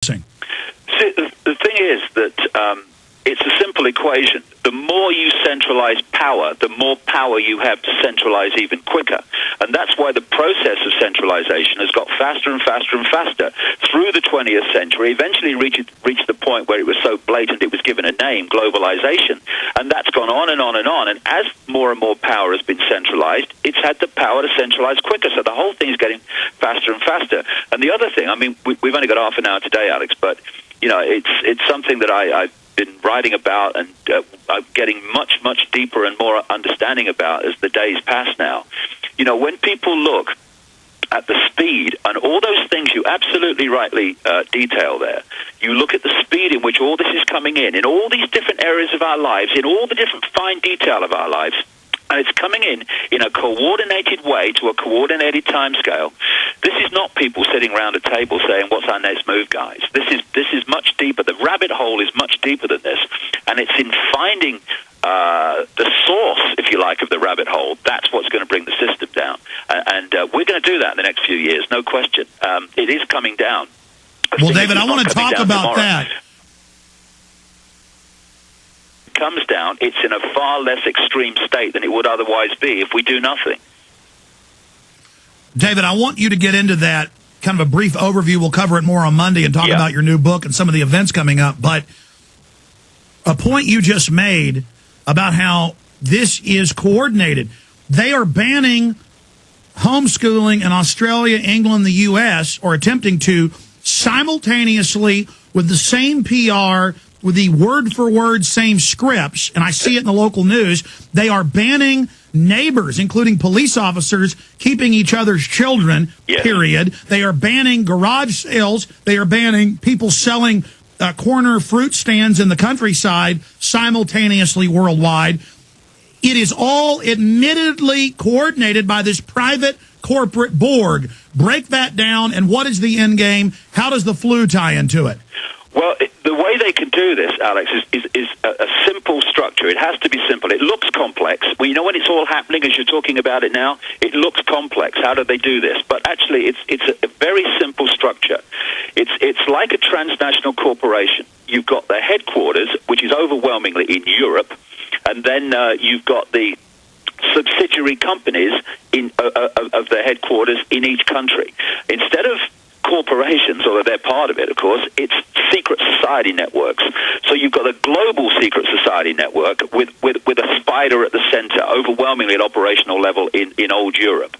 See, the thing is that it's a simple equation. The more you centralize power, the more power you have to centralize even quicker. And that's why the process of centralization has got faster and faster and faster through the 20th century, eventually reached the point where it was so blatant it was given a name, globalization. And that's gone on and on and on. And as more and more power has been centralized, it's had the power to centralize quicker. So the whole thing is getting faster and faster. And the other thing, I mean, we've only got half an hour today, Alex, but, you know, it's something that I've been writing about and I'm getting much, much deeper and more understanding about as the days pass now. You know, when people look at the speed and all those things you absolutely rightly detail there, you look at the speed in which all this is coming in all these different areas of our lives, in all the different fine detail of our lives, and it's coming in a coordinated way to a coordinated timescale. This is not people sitting around a table saying, what's our next move, guys? This is much deeper. The rabbit hole is much deeper than this, and it's in finding the source, if you like, of the rabbit hole. That's what's going to bring the system down. And we're going to do that in the next few years, no question. It is coming down. Well, David, I want to talk about that. Comes down, it's in a far less extreme state than it would otherwise be if we do nothing. David, I want you to get into that, kind of a brief overview. We'll cover it more on Monday and talk about your new book and some of the events coming up. But a point you just made about how this is coordinated. They are banning homeschooling in Australia, England, the U.S., or attempting to simultaneously with the same PR, with the word-for-word same scripts, and I see it in the local news. They are banning neighbors, including police officers, keeping each other's children, period. They are banning garage sales. They are banning people selling corner fruit stands in the countryside simultaneously worldwide. It is all admittedly coordinated by this private corporate Borg. Break that down, and what is the end game? How does the flu tie into it? Well, the way they can do this, Alex, is a simple structure. It has to be simple. It looks complex. Well, you know, when it's all happening, as you're talking about it now, it looks complex. How do they do this? But actually, it's a very simple structure. It's like a transnational corporation. You've got the headquarters, which is overwhelmingly in Europe, and then you've got the subsidiary companies of the headquarters in each country. Instead of corporations, although they're part of it, of course, it's secret society networks. So you've got a global secret society network with a spider at the center, overwhelmingly at operational level in old Europe.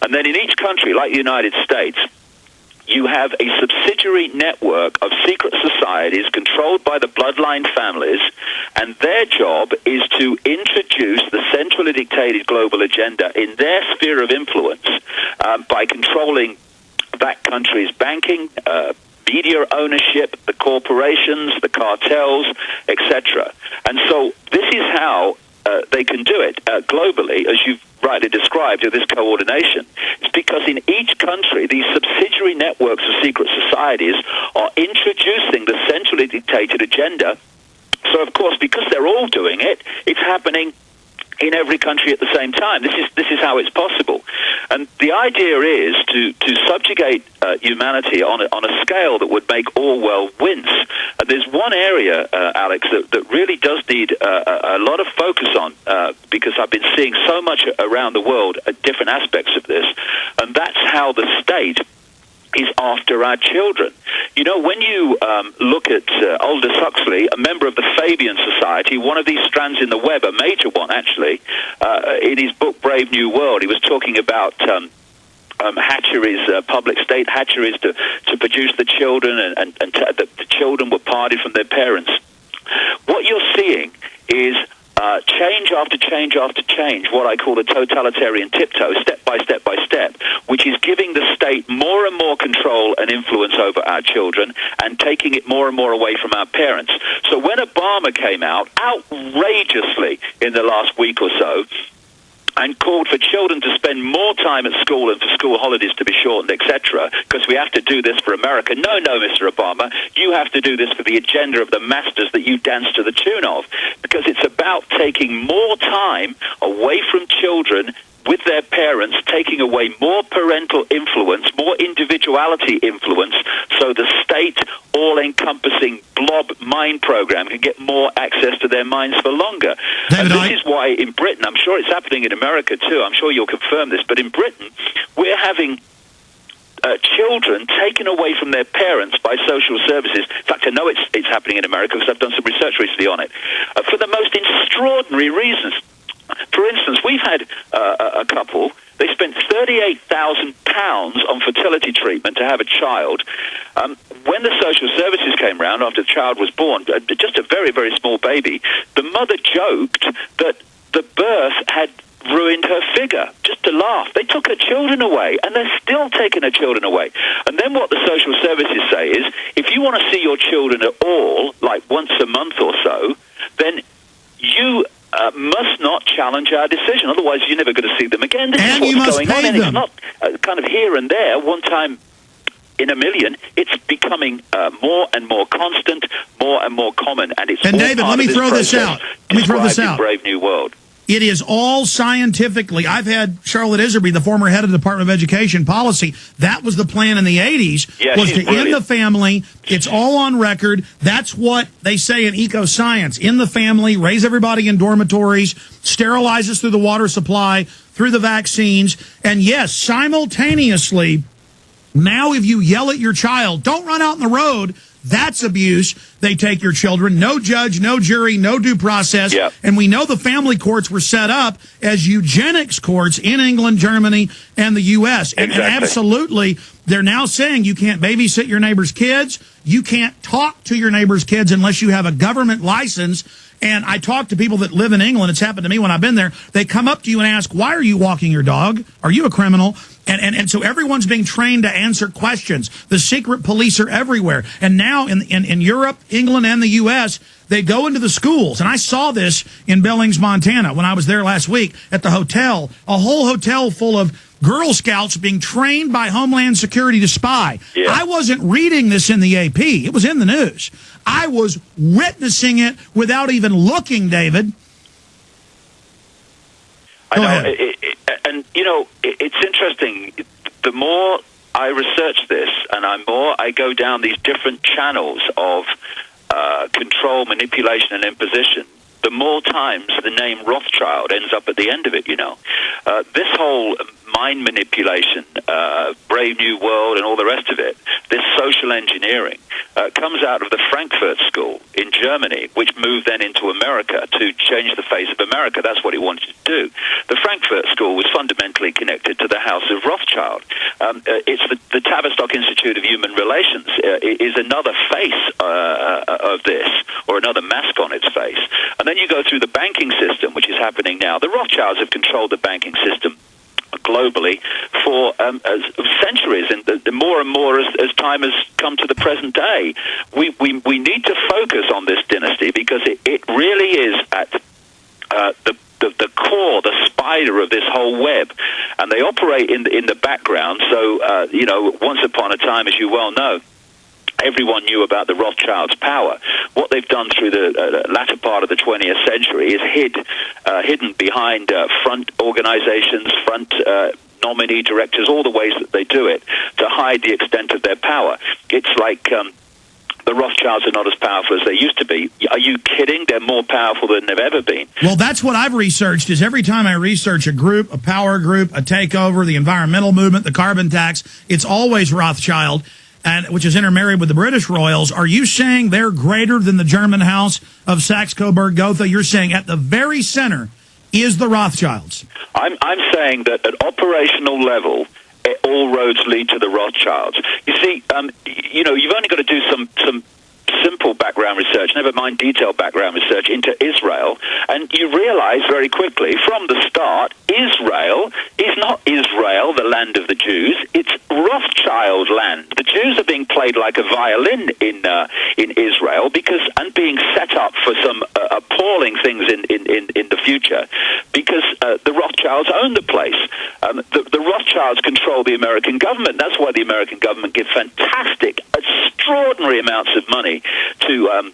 And then in each country, like the United States, you have a subsidiary network of secret societies controlled by the bloodline families, and their job is to introduce the centrally dictated global agenda in their sphere of influence by controlling that country's banking, media ownership, the corporations, the cartels, etc. And so this is how they can do it globally, as you've rightly described, this coordination. It's because in each country, these subsidiary networks of secret societies are introducing the centrally dictated agenda. So, of course, because they're all doing it, it's happening in every country at the same time. This is how it's possible. And the idea is to subjugate humanity on a scale that would make Orwell wince. And there's one area, Alex, that really does need a lot of focus on, because I've been seeing so much around the world at different aspects of this, and that's how the state is after our children. You know, when you look at Aldous Huxley, a member of the Fabian Society, one of these strands in the web, a major one actually, in his book Brave New World, he was talking about hatcheries, public state hatcheries to produce the children, and the children were parted from their parents. What you're seeing is change after change after change, what I call the totalitarian tiptoe, step by step by step, which is giving the state more and more control and influence over our children and taking it more and more away from our parents. So when Obama came out outrageously in the last week or so, and called for children to spend more time at school and for school holidays to be shortened, etc., because we have to do this for America. No, Mr. Obama, you have to do this for the agenda of the masters that you dance to the tune of, because it's about taking more time away from children with their parents taking away more parental influence, more individuality influence, so the state all-encompassing blob mind program can get more access to their minds for longer. David, and this is why in Britain, I'm sure it's happening in America too, I'm sure you'll confirm this, but in Britain, we're having children taken away from their parents by social services. In fact, I know it's happening in America because I've done some research recently on it, for the most extraordinary reasons. For instance, we've had a couple, they spent £38,000 on fertility treatment to have a child. When the social services came round after the child was born, just a very, very small baby, the mother joked that the birth had ruined her figure, just to laugh. They took her children away, and they're still taking her children away. And then what the social services say is, if you want to see your children at all, like once a month or so, then you must not challenge our decision. Otherwise, you're never going to see them again. This and is what's going on, them. and it's not kind of here and there, one time in a million. It's becoming more and more constant, more and more common, and it's. And David, let me throw this out. Let me throw this out. Brave New World. It is all scientifically. I've had Charlotte Iserby, the former head of the Department of Education policy. That was the plan in the 80s, was to end the family. It's all on record. That's what they say in eco-science. In the family, raise everybody in dormitories, sterilize us through the water supply, through the vaccines. And yes, simultaneously, now if you yell at your child, don't run out in the road, that's abuse. They take your children. No judge, no jury, no due process. Yep. And we know the family courts were set up as eugenics courts in England, Germany, and the U.S. And absolutely, they're now saying you can't babysit your neighbor's kids. You can't talk to your neighbor's kids unless you have a government license. And I talk to people that live in England. It's happened to me when I've been there. They come up to you and ask, why are you walking your dog? Are you a criminal? And so everyone's being trained to answer questions. The secret police are everywhere. And now in Europe, England, and the U.S., they go into the schools. And I saw this in Billings, Montana, when I was there last week at the hotel. A whole hotel full of Girl Scouts being trained by Homeland Security to spy. Yeah. I wasn't reading this in the AP. It was in the news. I was witnessing it without even looking, David. I know, and you know, it's interesting. The more I research this, and the more I go down these different channels of control, manipulation, and imposition, the more times the name Rothschild ends up at the end of it. You know, this whole mind manipulation, Brave New World, and all the rest of it, this social engineering, comes out of the Frankfurt School in Germany, which moved then into America to change the face of America. That's what it wanted to do. The Frankfurt School was fundamentally connected to the House of Rothschild. It's the Tavistock Institute of Human Relations is another face of this, or another mask on its face. And then you go through the banking system, which is happening now. The Rothschilds have controlled the banking system globally for centuries, and the more and more as time has come to the present day. We need to focus on this dynasty because it really is at the core, the spider of this whole web, and they operate in the background. So you know, once upon a time, as you well know, everyone knew about the Rothschilds' power. What they've done through the latter part of the 20th century is hidden behind front organizations, front nominee directors, all the ways that they do it to hide the extent of their power. It's like the Rothschilds are not as powerful as they used to be. Are you kidding? They're more powerful than they've ever been. Well, that's what I've researched, is every time I research a group, a power group, a takeover, the environmental movement, the carbon tax, it's always Rothschild, and which is intermarried with the British royals. Are you saying they're greater than the German house of Saxe-Coburg-Gotha? You're saying at the very center is the Rothschilds. I'm saying that at operational level, all roads lead to the Rothschilds. You see, you know, you've only got to do some simple background research, never mind detailed background research, into Israel, and you realize very quickly from the start, Israel is not Israel, the land of the Jews. It's Rothschild land. The Jews are being played like a violin in Israel and being set up for some appalling things in the future, because the Rothschilds own the place. The Rothschilds control the American government. That's why the American government gives fantastic, extraordinary amounts of money to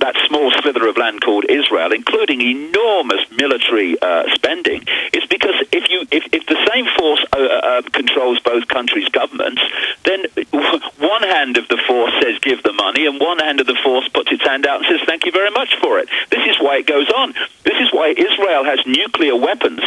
that small slither of land called Israel, including enormous military spending, is because if the same force controls both countries' governments, then one hand of the force says give the money, and one hand of the force puts its hand out and says thank you very much for it. This is why it goes on. This is why Israel has nuclear weapons.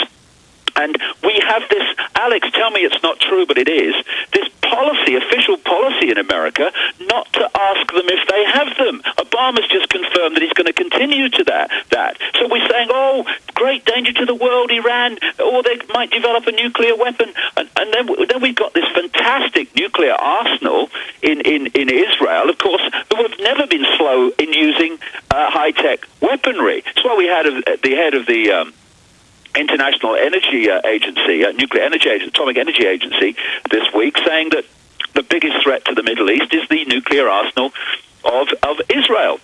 And we have this, Alex, tell me it's not true, but it is, this policy, official policy in America, not to ask them if they have them. Obama's just confirmed that he's going to continue to that. So we're saying, oh, great danger to the world, Iran, or they might develop a nuclear weapon. And then we've got this fantastic nuclear arsenal in Israel, of course, who have never been slow in using high-tech weaponry. That's why we had the head of the International Energy Agency, Nuclear Energy Agency, Atomic Energy Agency, this week, saying that the biggest threat to the Middle East is the nuclear arsenal of Israel.